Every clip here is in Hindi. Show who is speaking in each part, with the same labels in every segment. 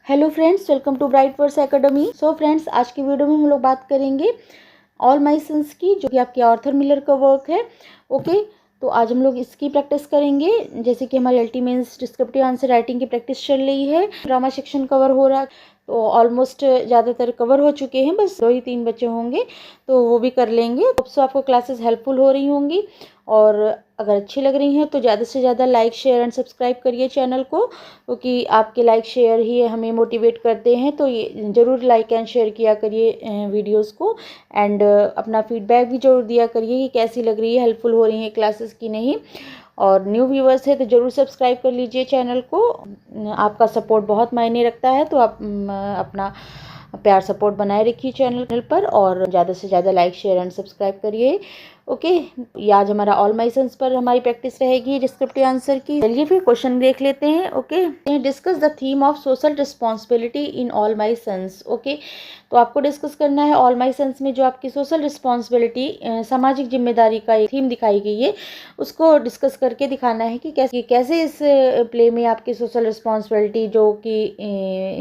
Speaker 1: Hello friends, welcome to bright words academy. So friends, आज की वीडियो में हम लोग बात करेंगे ऑल माई सन्स की, जो कि आपके आर्थर मिलर का वर्क है। ओके, तो आज हम लोग इसकी प्रैक्टिस करेंगे। जैसे कि हमारी अल्टीमेट्स डिस्क्रिप्टिव आंसर राइटिंग की प्रैक्टिस चल रही है, ड्रामा सेक्शन कवर हो रहा है, तो ऑलमोस्ट ज़्यादातर कवर हो चुके हैं, बस 2 ही 3 बच्चे होंगे तो वो भी कर लेंगे। तो आपको क्लासेस हेल्पफुल हो रही होंगी, और अगर अच्छी लग रही हैं तो ज़्यादा से ज़्यादा लाइक शेयर एंड सब्सक्राइब करिए चैनल को, क्योंकि आपके लाइक शेयर ही हमें मोटिवेट करते हैं। तो ये ज़रूर लाइक एंड शेयर किया करिए वीडियोस को, एंड अपना फीडबैक भी ज़रूर दिया करिए कि कैसी लग रही है, हेल्पफुल हो रही है क्लासेस की नहीं। और न्यू व्यूवर्स है तो ज़रूर सब्सक्राइब कर लीजिए चैनल को। आपका सपोर्ट बहुत मायने रखता है, तो आप अपना प्यार सपोर्ट बनाए रखिए चैनल पर, और ज़्यादा से ज़्यादा लाइक शेयर एंड सब्सक्राइब करिए। ओके, ये आज हमारा ऑल माई सन्स पर हमारी प्रैक्टिस रहेगी डिस्क्रिप्टिव आंसर की। चलिए फिर क्वेश्चन देख लेते हैं। Okay, discuss the theme of social responsibility in all my sons. Okay, तो आपको डिस्कस करना है ऑल माई सन्स में जो आपकी सोशल रिस्पॉन्सिबिलिटी, सामाजिक जिम्मेदारी का एक थीम दिखाई गई है, उसको डिस्कस करके दिखाना है कि कैसे इस प्ले में आपकी सोशल रिस्पॉन्सिबिलिटी जो कि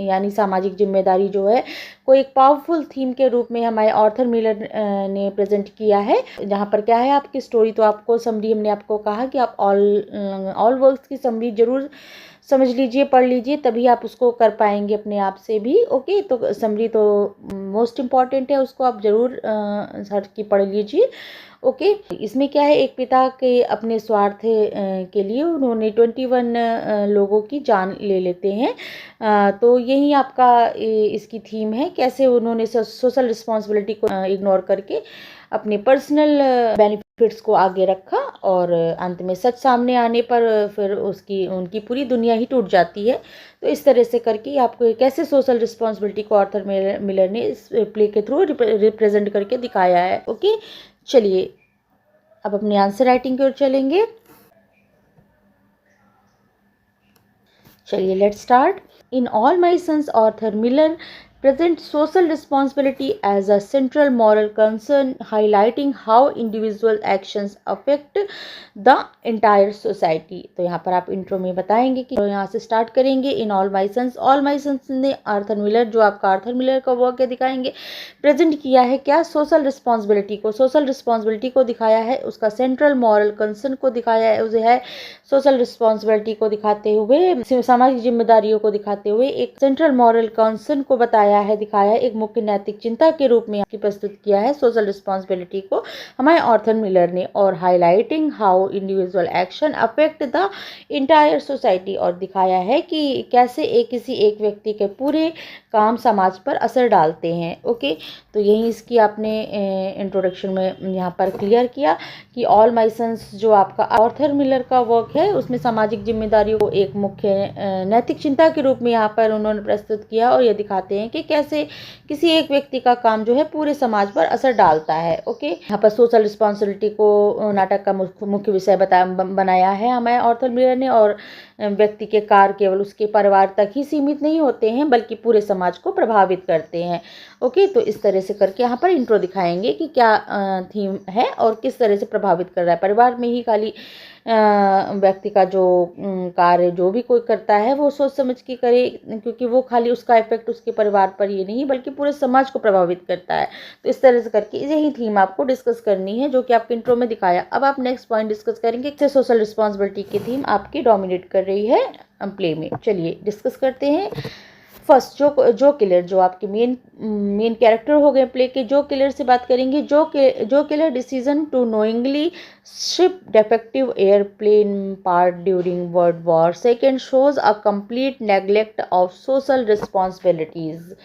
Speaker 1: यानी सामाजिक जिम्मेदारी जो है, कोई एक पावरफुल थीम के रूप में हमारे आर्थर मिलर ने प्रेजेंट किया है। जहाँ पर क्या है आपकी स्टोरी, तो आपको समरी, हमने आपको कहा कि आप ऑल वर्क्स की समरी जरूर समझ लीजिए, पढ़ लीजिए, तभी आप उसको कर पाएंगे अपने आप से भी। ओके, तो समरी तो मोस्ट इम्पॉर्टेंट है, उसको आप जरूर हट की पढ़ लीजिए। ओके, इसमें क्या है, एक पिता के अपने स्वार्थ के लिए उन्होंने 21 लोगों की जान ले लेते हैं। तो यही आपका इसकी थीम है, कैसे उन्होंने सोशल रिस्पॉन्सिबिलिटी को इग्नोर करके अपने पर्सनल बेनिफिट्स को आगे रखा, और अंत में सच सामने आने पर फिर उनकी पूरी दुनिया ही टूट जाती है। तो इस तरह से करके आपको कैसे सोशल रिस्पॉन्सिबिलिटी को आर्थर मिलर ने इस प्ले के थ्रू रिप्रेजेंट करके दिखाया है। ओके, चलिए अब अपनी आंसर राइटिंग की ओर चलेंगे। चलिए let's start. In all my sons Arthur Miller present social responsibility as a central moral concern, highlighting how individual actions affect the entire society। तो यहाँ पर आप इंट्रो में बताएंगे कि यहाँ से स्टार्ट करेंगे। इन ऑल माई सन्स ने आर्थर मिलर, जो आपका आर्थर मिलर का वर्क है, दिखाएंगे प्रेजेंट किया है क्या, सोशल रिस्पॉन्सिबिलिटी को दिखाया है, उसका सेंट्रल मॉरल कंसर्न को दिखाया है, उसे है सोशल रिस्पॉन्सिबिलिटी को दिखाते हुए, सामाजिक जिम्मेदारियों को दिखाते हुए एक सेंट्रल मॉरल कंसर्न को बताया है, दिखाया है, एक मुख्य नैतिक चिंता के रूप में प्रस्तुत किया है सोशल रिस्पॉन्सिबिलिटी को हमारे आर्थर मिलर ने। और highlighting how individual action affect the entire society, और दिखाया है कि कैसे किसी एक व्यक्ति के पूरे काम समाज पर असर डालते हैं। ओके, तो यही इसकी आपने इंट्रोडक्शन में यहाँ पर क्लियर किया कि ऑल माई सन्स जो आपका आर्थर मिलर का वर्क है, उसमें सामाजिक जिम्मेदारियों को एक मुख्य नैतिक चिंता के रूप में यहाँ पर उन्होंने प्रस्तुत किया, और ये दिखाते हैं कि कैसे किसी एक व्यक्ति का काम जो है पूरे समाज पर असर डालता है। ओके, यहाँ पर सोशल रिस्पॉन्सिबिलिटी को नाटक का मुख्य विषय बनाया है हमारे आर्थर मिलर ने, और व्यक्ति के कार्य केवल उसके परिवार तक ही सीमित नहीं होते हैं, बल्कि पूरे समाज को प्रभावित करते हैं। ओके, तो इस तरह से करके यहाँ पर इंट्रो दिखाएंगे कि क्या थीम है और किस तरह से प्रभावित कर रहा है। परिवार में ही खाली व्यक्ति का जो कार्य जो भी कोई करता है वो सोच समझ के करे, क्योंकि वो खाली उसका इफेक्ट उसके परिवार पर ही नहीं बल्कि पूरे समाज को प्रभावित करता है। तो इस तरह से करके यही थीम आपको डिस्कस करनी है, जो कि आपके इंट्रो में दिखाया। अब आप नेक्स्ट पॉइंट डिस्कस करेंगे कि सोशल रिस्पॉन्सिबिलिटी की थीम आपकी डोमिनेट कर रही है प्ले में। चलिए डिस्कस करते हैं। फर्स्ट, जो किलर, जो आपके मेन कैरेक्टर हो गए प्ले के, जो किलर से बात करेंगे। Joe Keller decision to knowingly ship defective airplane part during World War second shows a complete neglect of social responsibilities.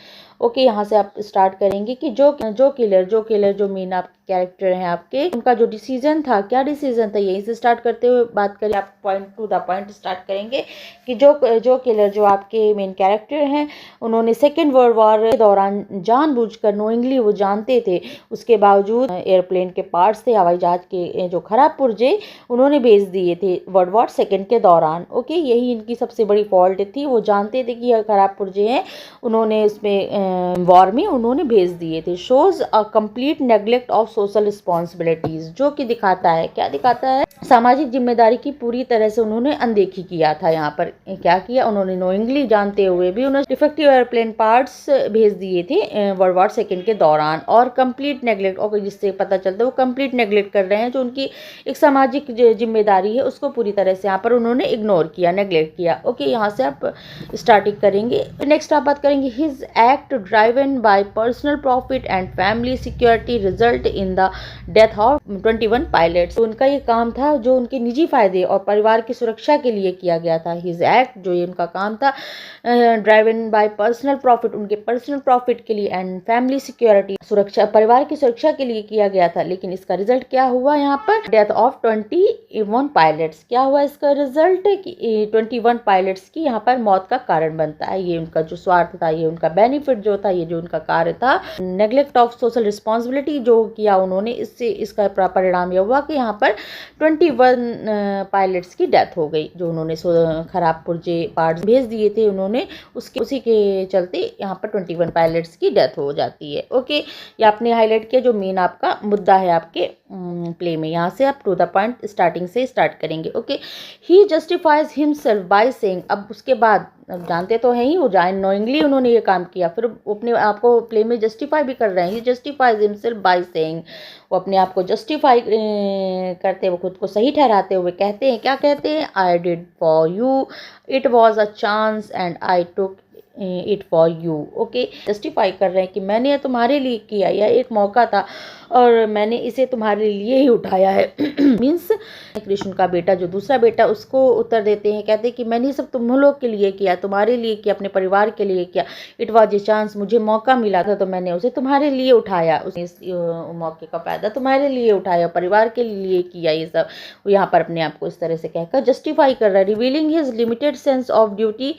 Speaker 1: Okay, यहाँ से आप स्टार्ट करेंगे कि जो किलर जो मेन आपके कैरेक्टर हैं आपके, उनका जो डिसीजन था, क्या डिसीजन था, यहीं से स्टार्ट करते हुए बात करें, आप point two the point start करेंगे कि जो किलर, जो आपके मेन कैरेक्टर हैं, उन्होंने सेकेंड वर्ल्ड वॉर के दौरान जानबूझकर, नोइंगली वो जानते थे, उसके बावजूद एयरप्लेन के पार्ट्स थे, हवाई जहाज के जो खराब पुर्जे, उन्होंने भेज दिए थे वर्ल्ड वॉर सेकेंड के दौरान। ओके, यही इनकी सबसे बड़ी फॉल्ट थी, वो जानते थे कि यह खराब पुर्जे हैं, उन्होंने उसमें वॉर में उन्होंने भेज दिए थे। Shows a complete neglect of social responsibilities, जो कि दिखाता है, क्या दिखाता है, सामाजिक जिम्मेदारी की पूरी तरह से उन्होंने अनदेखी किया था। यहाँ पर क्या किया उन्होंने, नोइंगली जानते हुए भी उन्होंने डिफेक्टिव एयरप्लेन पार्ट्स भेज दिए थे वर्ल्ड वॉर सेकेंड के दौरान, और कंप्लीट नेग्लेक्ट, और जिससे पता चलता है वो कंप्लीट नेग्लेक्ट कर रहे हैं, जो उनकी एक सामाजिक जिम्मेदारी है उसको पूरी तरह से यहाँ पर उन्होंने इग्नोर किया, नेग्लेक्ट किया। ओके, यहाँ से आप स्टार्टिंग करेंगे। नेक्स्ट आप बात करेंगे, his act driven by personal profit and family security result in the death of 21 pilots. तो उनका ये काम था जो उनके निजी फायदे और परिवार की सुरक्षा के लिए किया गया था। हिज एक्ट, जो ये उनका काम था, ड्राइवन बाय पर्सनल प्रॉफिट, उनके पर्सनल प्रॉफिट के लिए, एंड फैमिली सिक्योरिटी, सुरक्षा, परिवार की सुरक्षा के लिए किया गया था। लेकिन इसका रिजल्ट क्या हुआ यहाँ पर, डेथ ऑफ 21 पायलट्स। क्या हुआ इसका रिजल्ट कि 21 पायलट्स की यहाँ पर मौत का कारण बनता है। ये उनका जो स्वार्थ था, ये उनका बेनिफिट जो था, ये जो उनका कार्य था, नेग्लेक्ट ऑफ सोशल रिस्पॉन्सिबिलिटी जो किया उन्होंने, इससे इसका परिणाम यह हुआ कि यहाँ पर 21 पायलट्स की डेथ हो गई। जो उन्होंने खराब पुर्जे पार्ट्स भेज दिए थे उन्होंने, उसी के चलते यहाँ पर 21 पायलट्स की डेथ हो जाती है। ओके, ये आपने हाईलाइट किया जो मेन आपका मुद्दा है आपके प्ले में। यहाँ से आप टू द पॉइंट स्टार्टिंग से स्टार्ट करेंगे। Okay, he justifies himself by saying, अब उसके बाद, अब जानते तो हैं ही वो, जान नोइंगली उन्होंने ये काम किया, फिर अपने आप को प्ले में जस्टिफाई भी कर रहे हैं। ही जस्टिफाइज हिमसेल्फ बाय सेइंग, वो अपने आप को जस्टिफाई करते हुए, खुद को सही ठहराते हुए कहते हैं, क्या कहते हैं, I did for you, it was a chance and I took it for you. Okay, justify कर रहे हैं कि मैंने तुम्हारे लिए किया, यह एक मौका था और मैंने इसे तुम्हारे लिए ही उठाया है। मीन्स कृष्ण का बेटा, जो दूसरा बेटा, उसको उत्तर देते हैं, कहते हैं कि मैंने सब तुम लोग के लिए किया, तुम्हारे लिए किया, अपने परिवार के लिए किया। इट वॉज ए चांस, मुझे मौका मिला था तो मैंने उसे तुम्हारे लिए उठाया, उस मौके का फायदा तुम्हारे लिए उठाया, परिवार के लिए किया। ये सब वो यहाँ पर अपने आप को इस तरह से कहकर जस्टिफाई कर रहा है। Revealing his limited sense of duty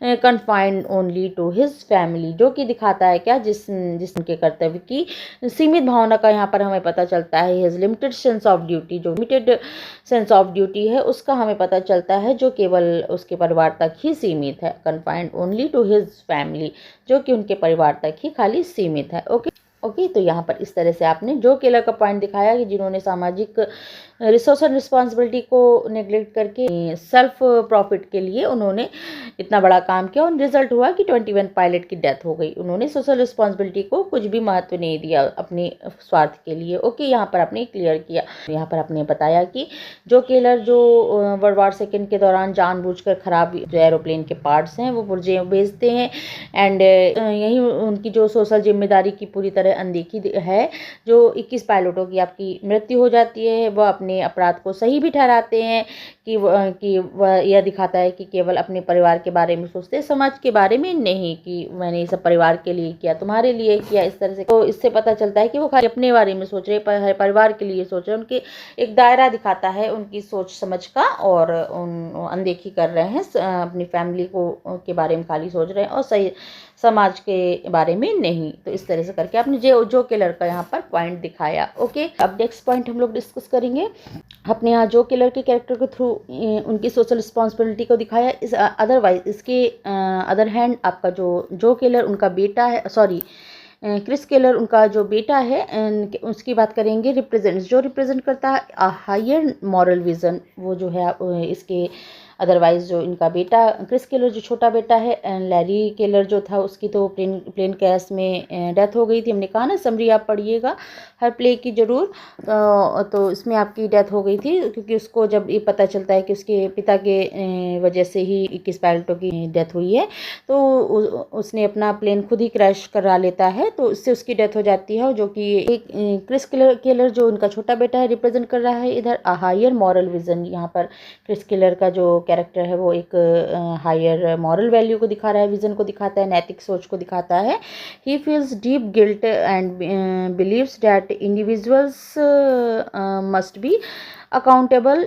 Speaker 1: confined only to his family, जो कि दिखाता है क्या, जिसके कर्तव्य की सीमित भावना का यहाँ पर हमें पता चलता है। His limited sense of duty, जो लिमिटेड सेंस ऑफ ड्यूटी है उसका हमें पता चलता है, जो केवल उसके परिवार तक ही सीमित है। Confined only to his family, जो कि उनके परिवार तक ही खाली सीमित है। ओके, तो यहाँ पर इस तरह से आपने जो केलर का पॉइंट दिखाया कि जिन्होंने सामाजिक सोशल रिस्पॉन्सिबिलिटी को नेग्लेक्ट करके सेल्फ प्रॉफिट के लिए उन्होंने इतना बड़ा काम किया, और रिजल्ट हुआ कि 21 पायलट की डेथ हो गई। उन्होंने सोशल रिस्पॉन्सिबिलिटी को कुछ भी महत्व नहीं दिया अपने स्वार्थ के लिए। ओके, यहाँ पर आपने क्लियर किया। यहाँ पर आपने बताया कि जो केलर जो वर्ल्ड वॉर सेकेंड के दौरान जानबूझकर खराब जो एरोप्लेन के पार्ट्स हैं वो पुर्जे भेजते हैं, एंड यही उनकी जो सोशल जिम्मेदारी की पूरी तरह अनदेखी है। जो 21 पायलटों की आपकी मृत्यु हो जाती है, वह अपने अपराध को सही भी ठहराते हैं कि वह यह दिखाता है कि केवल अपने परिवार के बारे में सोचते हैं, समाज के बारे में नहीं, कि मैंने ये सब परिवार के लिए किया, तुम्हारे लिए किया, इस तरह से। तो इससे पता चलता है कि वो खाली अपने बारे में सोच रहे, परिवार के लिए सोच रहे, उनके एक दायरा दिखाता है उनकी सोच समझ का, और अनदेखी कर रहे हैं, अपनी फैमिली के बारे में खाली सोच रहे हैं और सही समाज के बारे में नहीं। तो इस तरह से करके आपने जो केलर का यहाँ पर पॉइंट दिखाया। ओके, अब नेक्स्ट पॉइंट हम लोग डिस्कस करेंगे। अपने यहाँ जो केलर के कैरेक्टर के थ्रू उनकी सोशल रिस्पॉन्सिबिलिटी को दिखाया। इस अदरवाइज इसके अदर हैंड आपका जो केलर उनका बेटा है, सॉरी क्रिस केलर उनका जो बेटा है, उसकी बात करेंगे। जो रिप्रेजेंट करता है हायर मॉरल विजन, वो जो है इसके अदरवाइज जो इनका बेटा क्रिस केलर जो छोटा बेटा है, लैरी केलर जो था उसकी तो प्लेन क्रैश में डेथ हो गई थी। हमने कहा ना, समरी आप पढ़िएगा हर प्ले की ज़रूर। तो इसमें आपकी डेथ हो गई थी, क्योंकि उसको जब ये पता चलता है कि उसके पिता के वजह से ही 21 पायलटों की डेथ हुई है, तो उसने अपना प्लेन खुद ही क्रैश करा लेता है, तो इससे उसकी डेथ हो जाती है। जो कि एक क्रिस केलर जो उनका छोटा बेटा है रिप्रेजेंट कर रहा है इधर हायर मॉरल विजन। यहाँ पर क्रिस केलर का जो कैरेक्टर है वो एक हायर मॉरल वैल्यू को दिखा रहा है, विजन को दिखाता है, नैतिक सोच को दिखाता है। He feels deep guilt and believes that individuals must be accountable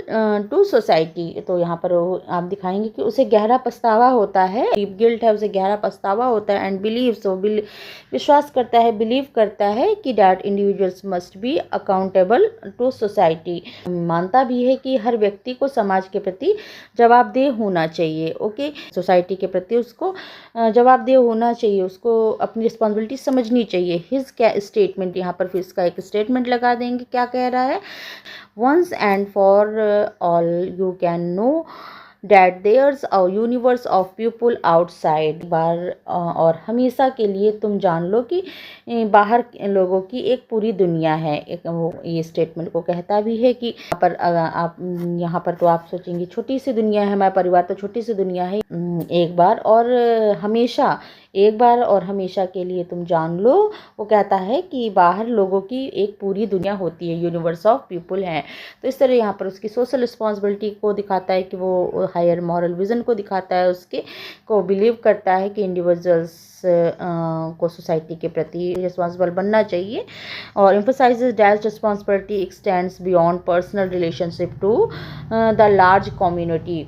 Speaker 1: to society. तो यहाँ पर आप दिखाएंगे कि उसे गहरा पछतावा होता है, डीप गिल्ट है, उसे गहरा पछतावा होता है, एंड बिलीव्स, वो विश्वास करता है, बिलीव करता है कि that individuals must be accountable to society, मानता भी है कि हर व्यक्ति को समाज के प्रति जवाबदेह होना चाहिए। ओके, सोसाइटी के प्रति उसको जवाबदेह होना चाहिए, उसको अपनी रिस्पॉन्सिबिलिटी समझनी चाहिए। हिज क्या स्टेटमेंट, यहाँ पर फिर इसका एक स्टेटमेंट लगा देंगे, क्या कह रहा है, once and for all you can know that there's a universe of people outside। बार और हमेशा के लिए तुम जान लो कि बाहर के लोगों की एक पूरी दुनिया है। एक वो ये स्टेटमेंट को कहता भी है कि आप यहाँ पर तो आप सोचेंगे छोटी सी दुनिया है, हमारा परिवार तो छोटी सी दुनिया है। एक बार और हमेशा, एक बार और हमेशा के लिए तुम जान लो, वो कहता है कि बाहर लोगों की एक पूरी दुनिया होती है, यूनिवर्स ऑफ पीपल हैं। तो इस तरह यहाँ पर उसकी सोशल रिस्पॉन्सिबिलिटी को दिखाता है कि वो हायर मॉरल विजन को दिखाता है, उसके को बिलीव करता है कि इंडिविजुअल्स को सोसाइटी के प्रति रिस्पॉन्सिबल बनना चाहिए, और emphasises that responsibility extends beyond personal relationship to the large community.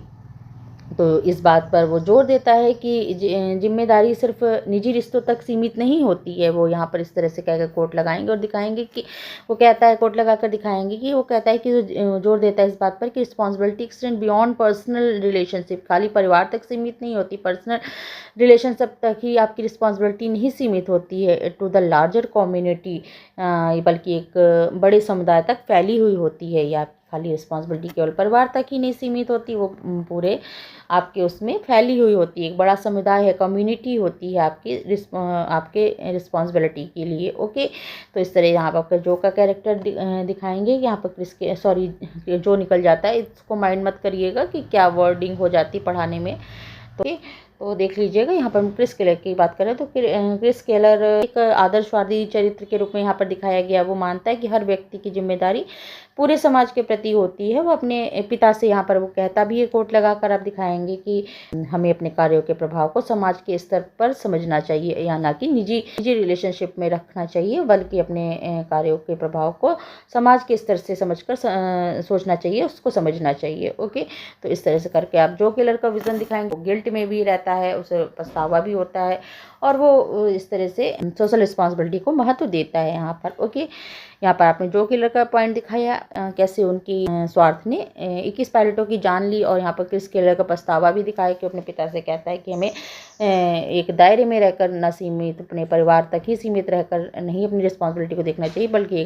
Speaker 1: तो इस बात पर वो जोर देता है कि जिम्मेदारी सिर्फ निजी रिश्तों तक सीमित नहीं होती है। वो यहाँ पर इस तरह से कहकर कोट लगाएंगे और दिखाएंगे कि वो कहता है, कोट लगाकर दिखाएंगे कि वो कहता है कि जोर देता है इस बात पर कि responsibility extend beyond personal relationship, खाली परिवार तक सीमित नहीं होती, पर्सनल रिलेशनशिप तक ही आपकी रिस्पॉन्सिबिलिटी नहीं सीमित होती है, टू द लार्जर कम्युनिटी, बल्कि एक बड़े समुदाय तक फैली हुई होती है। या खाली रिस्पॉन्सिबिलिटी केवल परिवार तक ही नहीं सीमित होती, वो पूरे आपके उसमें फैली हुई होती है, एक बड़ा समुदाय है, कम्युनिटी होती है आपके रिस्पॉन्सिबिलिटी के लिए। ओके, तो इस तरह यहाँ पर आपका जो का कैरेक्टर दिखाएंगे, यहाँ पर क्रिस के सॉरी जो निकल जाता है, इसको माइंड मत करिएगा कि क्या वर्डिंग हो जाती पढ़ाने में। तो देख लीजिएगा, यहाँ पर हम क्रिस केलर की बात करें तो क्रिस केलर एक आदर्शवादी चरित्र के रूप में यहाँ पर दिखाया गया। वो मानता है कि हर व्यक्ति की जिम्मेदारी पूरे समाज के प्रति होती है। वो अपने पिता से, यहाँ पर वो कहता भी है, कोट लगाकर आप दिखाएंगे कि हमें अपने कार्यों के प्रभाव को समाज के स्तर पर समझना चाहिए, या ना कि निजी रिलेशनशिप में रखना चाहिए, बल्कि अपने कार्यों के प्रभाव को समाज के स्तर से समझकर सोचना चाहिए, उसको समझना चाहिए। ओके, तो इस तरह से करके आप जो किलर का विजन दिखाएंगे, गिल्ट में भी रहता है, उसे पछतावा भी होता है, और वो इस तरह से सोशल रिस्पॉन्सिबिलिटी को महत्व देता है यहाँ पर। ओके, यहाँ पर आपने जो किलर का पॉइंट दिखाया, कैसे उनकी स्वार्थ ने 21 पायलटों की जान ली, और यहाँ पर क्रिस केलर का पछतावा भी दिखाया कि अपने पिता से कहता है कि हमें एक दायरे में रहकर न सीमित, अपने परिवार तक ही सीमित रहकर नहीं अपनी रिस्पॉन्सिबिलिटी को देखना चाहिए, बल्कि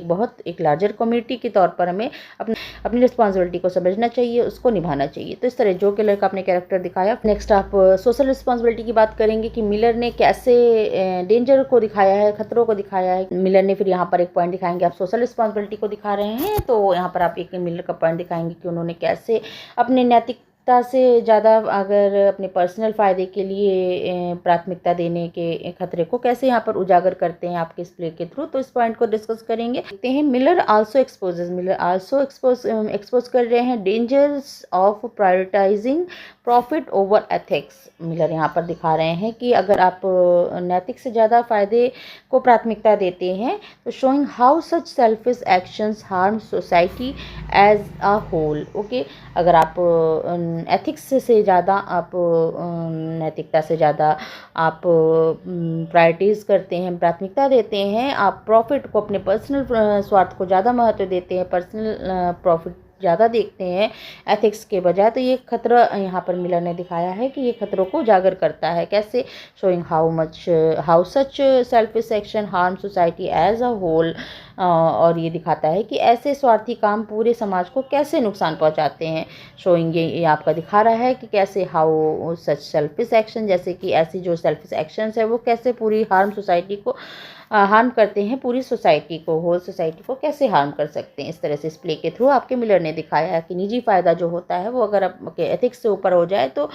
Speaker 1: एक लार्जर कम्युनिटी के तौर पर हमें अपनी रिस्पॉन्सिबिलिटी को समझना चाहिए, उसको निभाना चाहिए। तो इस तरह जो किलर का आपने कैरेक्टर दिखाया। नेक्स्ट आप सोशल रिस्पॉन्सिबिलिटी की बात करेंगे कि मिलर ने कैसे डेंजर को दिखाया है, खतरों को दिखाया है। मिलर ने फिर यहाँ पर एक पॉइंट दिखाएंगे, आप सोशल रिस्पॉन्सिबिलिटी को दिखा रहे हैं, तो यहाँ पर आप एक मिलर का पॉइंट दिखाएंगे कि उन्होंने कैसे अपने नैतिकता से ज़्यादा अगर अपने पर्सनल फ़ायदे के लिए प्राथमिकता देने के खतरे को कैसे यहाँ पर उजागर करते हैं आपके इस प्ले के थ्रू। तो इस पॉइंट को डिस्कस करेंगे। देखते हैं, मिलर आल्सो एक्सपोज कर रहे हैं dangers of prioritising profit over ethics. Miller यहाँ पर दिखा रहे हैं कि अगर आप नैतिक से ज़्यादा फायदे को प्राथमिकता देते हैं, तो showing how such selfish actions harm society as a whole. Okay, अगर आप एथिक्स से ज़्यादा, आप नैतिकता से ज़्यादा आप प्रायोरिटीज़ करते हैं, प्राथमिकता देते हैं, आप प्रॉफिट को, अपने पर्सनल स्वार्थ को ज़्यादा महत्व देते हैं, पर्सनल प्रॉफिट ज़्यादा देखते हैं एथिक्स के बजाय, तो ये खतरा यहाँ पर मिलर ने दिखाया है कि ये खतरों को उजागर करता है। कैसे? Showing how such selfish action harm society as a whole, और ये दिखाता है कि ऐसे स्वार्थी काम पूरे समाज को कैसे नुकसान पहुंचाते हैं। शोइंग, ये आपका दिखा रहा है कि कैसे हाउ सच सेल्फिश एक्शन, जैसे कि ऐसी जो सेल्फिश एक्शंस है वो कैसे पूरी सोसाइटी को हार्म करते हैं, पूरी सोसाइटी को, होल सोसाइटी को कैसे हार्म कर सकते हैं। इस तरह से इस प्ले के थ्रू आपके मिलर ने दिखाया है कि निजी फ़ायदा जो होता है वो अगर आपके एथिक्स से ऊपर हो जाए, तो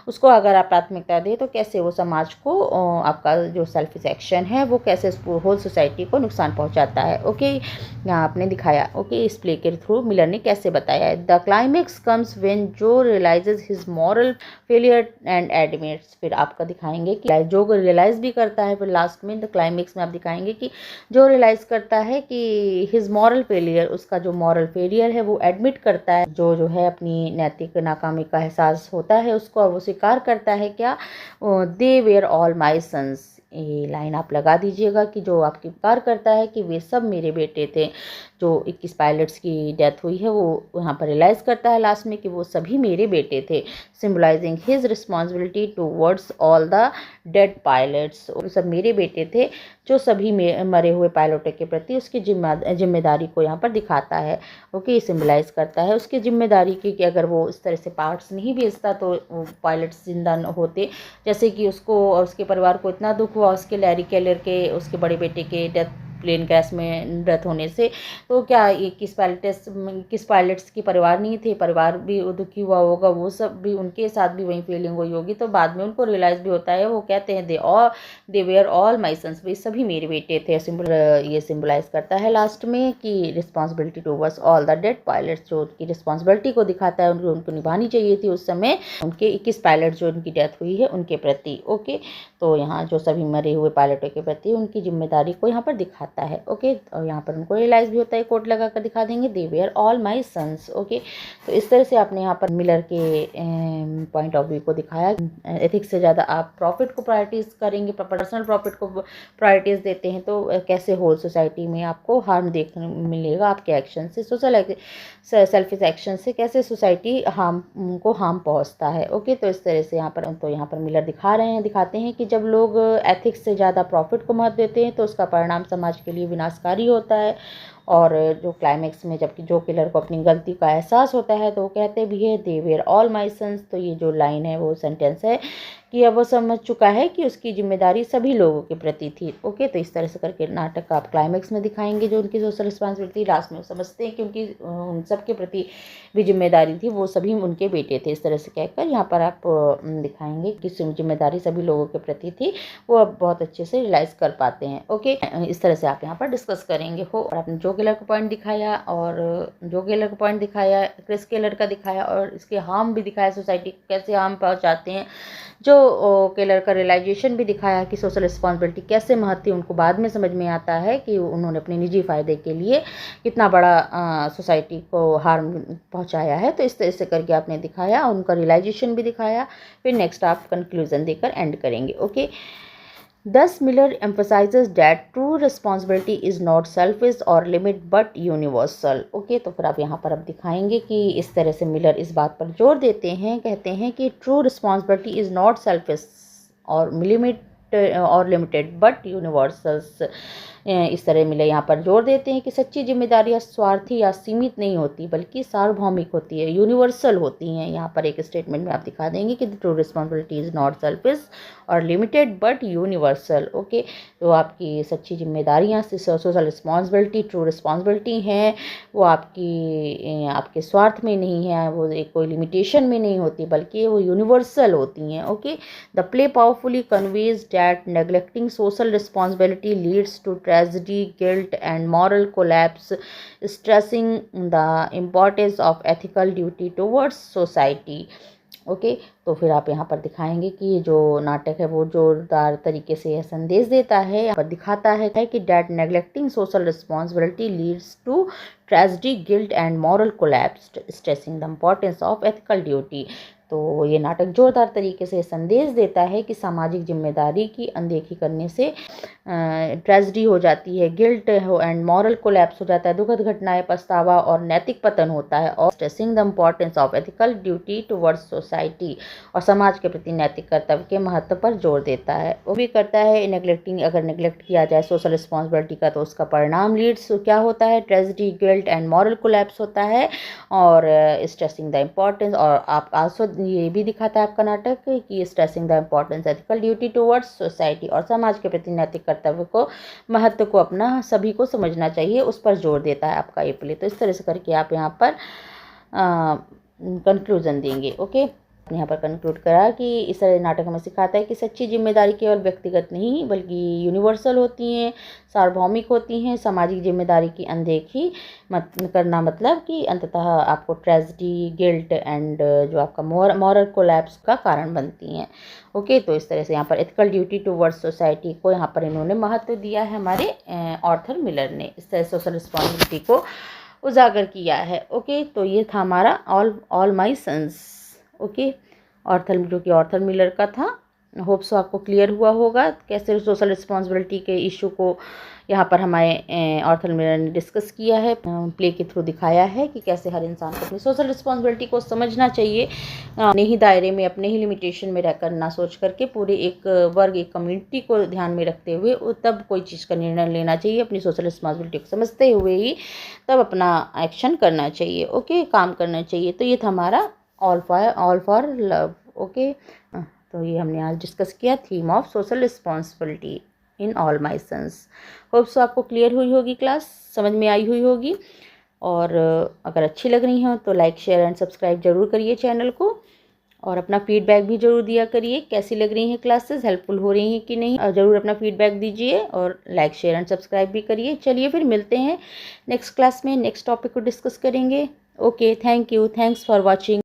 Speaker 1: उसको अगर आप प्राथमिकता दें, तो कैसे वो समाज को, आपका जो सेल्फिश एक्शन है वो कैसे होल सोसाइटी को नुकसान पहुंचाता है। ओके, ओके, यहाँ आपने दिखाया। ओके, इस प्ले के थ्रू मिलर ने कैसे बताया है। The climax comes when Joe realises his moral failure and admits. फिर आपका दिखाएंगे कि जो रियलाइज भी करता है, फिर लास्ट में द क्लाइमेक्स में आप दिखाएंगे कि जो रियलाइज करता है कि हिज मॉरल फेलियर, उसका जो मॉरल फेलियर है वो एडमिट करता है, जो है अपनी नैतिक नाकामी का एहसास होता है उसको, और वो स्वीकार करता है क्या, दे वेयर ऑल माई सन्स। ये लाइन आप लगा दीजिएगा कि जो आपकी स्वीकार करता है कि वे सब मेरे बेटे थे। जो 21 पायलट्स की डेथ हुई है वो यहाँ पर रियलाइज़ करता है लास्ट में कि वो सभी मेरे बेटे थे, symbolising his responsibility towards all the dead pilots. वो सब मेरे बेटे थे, जो सभी मरे हुए पायलटों के प्रति उसकी जिम्मेदारी को यहाँ पर दिखाता है। ओके, सिम्बलाइज करता है उसकी जिम्मेदारी की कि अगर वो इस तरह से पार्ट्स नहीं भेजता तो वो पायलट्स जिंदा न होते। जैसे कि उसको और उसके परिवार को इतना दुख हुआ उसके लैरी केलर के, उसके बड़े बेटे के प्लेन क्रैश में डेथ होने से, तो क्या ये किस पायलट्स के परिवार नहीं थे, परिवार भी दुखी हुआ होगा, वो सब भी उनके साथ भी वही फीलिंग हुई होगी। तो बाद में उनको रियलाइज़ भी होता है, वो कहते हैं दे वेयर ऑल माई सन्स, वे सभी मेरे बेटे थे। ये सिम्बलाइज करता है लास्ट में कि responsibility towards all the dead pilots, जो उनकी रिस्पॉन्सिबिलिटी को दिखाता है, उनको निभानी चाहिए थी उस समय उनके 21 पायलट जो उनकी डेथ हुई है उनके प्रति। ओके, तो यहाँ जो सभी मरे हुए पायलटों के प्रति उनकी जिम्मेदारी को यहाँ पर दिखाता है। ओके, और यहाँ पर उनको रियलाइज भी होता है, कोट लगा कर दिखा देंगे, they were all my sons. Okay, तो इस तरह से आपने यहाँ पर मिलर के पॉइंट ऑफ व्यू को दिखाया। एथिक्स से ज़्यादा आप प्रॉफिट को प्रायोरिटीज़ करेंगे, पर्सनल प्रॉफिट को प्रायोरिटीज़ देते हैं, तो कैसे होल सोसाइटी में आपको हार्म देखने मिलेगा आपके एक्शन से, सोशल सेल्फिश एक्शन से कैसे सोसाइटी को हार्म पहुँचता है। ओके, तो इस तरह से यहाँ पर मिलर दिखाते हैं कि जब लोग एथिक्स से ज़्यादा प्रॉफिट को महत्व देते हैं तो उसका परिणाम समाज के लिए विनाशकारी होता है। और जो क्लाइमेक्स में जबकि जो किलर को अपनी गलती का एहसास होता है तो वो कहते भी है दे वेयर ऑल माई सन्स। तो ये जो लाइन है वो सेंटेंस है कि अब वो समझ चुका है कि उसकी जिम्मेदारी सभी लोगों के प्रति थी। ओके, तो इस तरह से करके नाटक का आप क्लाइमेक्स में दिखाएंगे जो उनकी सोशल रिस्पॉन्सिबिलिटी, लास्ट में समझते हैं कि उनकी उन सब के प्रति भी जिम्मेदारी थी, वो सभी उनके बेटे थे। इस तरह से कहकर यहाँ पर आप दिखाएंगे कि जिम्मेदारी सभी लोगों के प्रति थी, वो अब बहुत अच्छे से रियलाइज़ कर पाते हैं। ओके, इस तरह से आप यहाँ पर डिस्कस करेंगे हो। और आपने जो केलर का पॉइंट दिखाया क्रिस केलर का दिखाया, और इसके हार्म भी दिखाया, सोसाइटी को कैसे हार्म पहुँचाते हैं। जो केलर का रियलाइजेशन भी दिखाया कि सोशल रिस्पॉन्सिबिलिटी कैसे महत्व थी, उनको बाद में समझ में आता है कि उन्होंने अपने निजी फ़ायदे के लिए कितना बड़ा सोसाइटी को हार्म पहुंचाया है। तो इस तरह से करके आपने दिखाया, उनका रियलाइजेशन भी दिखाया। फिर नेक्स्ट आप कंक्लूजन देकर एंड करेंगे। Okay, Thus, Miller emphasizes that true responsibility is not selfish or limit but universal. Okay, तो फिर आप यहाँ पर अब दिखाएंगे कि इस तरह से मिलर इस बात पर जोर देते हैं, कहते हैं कि true responsibility is not selfish or limited but universals। इस तरह मिलर यहाँ पर जोर देते हैं कि सच्ची जिम्मेदारियाँ स्वार्थी या सीमित नहीं होती बल्कि सार्वभौमिक होती है, यूनिवर्सल होती हैं। यहाँ पर एक स्टेटमेंट में आप दिखा देंगे कि true responsibility is not selfish और लिमिटेड बट यूनिवर्सल। ओके, तो आपकी सच्ची जिम्मेदारियाँ सोशल रिस्पॉन्सिबिलिटी, ट्रू रिस्पॉन्सिबिलिटी हैं, वो आपके स्वार्थ में नहीं है, वो एक कोई लिमिटेशन में नहीं होती बल्कि वो यूनिवर्सल होती हैं। Okay, the play powerfully conveys that neglecting social responsibility leads to tragedy, guilt and moral collapse, stressing the importance of ethical duty towards society. Okay, तो फिर आप यहाँ पर दिखाएंगे कि जो नाटक है वो जोरदार तरीके से यह संदेश देता है, यहाँ पर दिखाता है कि that neglecting social responsibility leads to tragedy, guilt and moral collapse, stressing the importance of ethical duty. तो ये नाटक जोरदार तरीके से संदेश देता है कि सामाजिक जिम्मेदारी की अनदेखी करने से ट्रेजेडी हो जाती है, गिल्ट एंड मॉरल कोलैप्स हो जाता है, दुखद घटनाएं, पछतावा और नैतिक पतन होता है, और stressing the importance of ethical duty towards society, और समाज के प्रति नैतिक कर्तव्य के महत्व पर जोर देता है। वो भी करता है नेग्लेक्टिंग, अगर नेग्लेक्ट किया जाए सोशल रिस्पॉन्सिबिलिटी का तो उसका परिणाम लीड्स क्या होता है, tragedy, guilt and moral collapse होता है, और स्ट्रेसिंग द इम्पोर्टेंस, और आप आल्सो ये भी दिखाता है आपका नाटक कि stressing the importance ethical duty towards society, और समाज के प्रति नैतिक कर्तव्य को, महत्व को अपना सभी को समझना चाहिए, उस पर जोर देता है आपका ये प्ले। तो इस तरह से करके आप यहाँ पर कंक्लूजन देंगे। ओके, यहाँ पर कंक्लूड करा कि इस तरह नाटक हमें सिखाता है कि सच्ची जिम्मेदारी केवल व्यक्तिगत नहीं बल्कि यूनिवर्सल होती हैं, सार्वभौमिक होती हैं। सामाजिक जिम्मेदारी की अनदेखी मत करना मतलब कि अंततः आपको ट्रेजेडी, गिल्ट एंड जो आपका मॉरल कोलैप्स का कारण बनती हैं। ओके, तो इस तरह से यहाँ पर एथिकल ड्यूटी टुवर्ड्स सोसाइटी को यहाँ पर इन्होंने महत्व दिया है हमारे ऑर्थर मिलर ने। इस तरह सोशल रिस्पॉन्सिबिलिटी को उजागर किया है। ओके, तो ये था हमारा ऑल माई सन्स। ओके, ऑर्थर जो कि ऑर्थर मिलर का था। होप सो आपको क्लियर हुआ होगा कैसे सोशल रिस्पॉन्सिबिलिटी के इशू को यहाँ पर हमारे ऑर्थर मिलर ने डिस्कस किया है, प्ले के थ्रू दिखाया है कि कैसे हर इंसान को अपनी सोशल रिस्पॉन्सिबिलिटी को समझना चाहिए, अपने ही दायरे में, अपने ही लिमिटेशन में रहकर ना सोच करके पूरे एक वर्ग, एक कम्युनिटी को ध्यान में रखते हुए तब कोई चीज़ का निर्णय लेना चाहिए। अपनी सोशल रिस्पॉन्सिबिलिटी को समझते हुए ही तब अपना एक्शन करना चाहिए। ओके, काम करना चाहिए। तो ये था हमारा ऑल फॉर लव। ओके, तो ये हमने आज डिस्कस किया theme of social responsibility in all my Sons. Hope so आपको क्लियर हुई होगी, क्लास समझ में आई हुई होगी। और अगर अच्छी लग रही हो तो लाइक, शेयर एंड सब्सक्राइब जरूर करिए चैनल को, और अपना फीडबैक भी जरूर दिया करिए। कैसी लग रही हैं क्लासेस, हेल्पफुल हो रही हैं कि नहीं, ज़रूर अपना फीडबैक दीजिए और लाइक, शेयर एंड सब्सक्राइब भी करिए। चलिए फिर मिलते हैं नेक्स्ट क्लास में, नेक्स्ट टॉपिक को डिस्कस करेंगे। Okay, thank you, thanks for watching.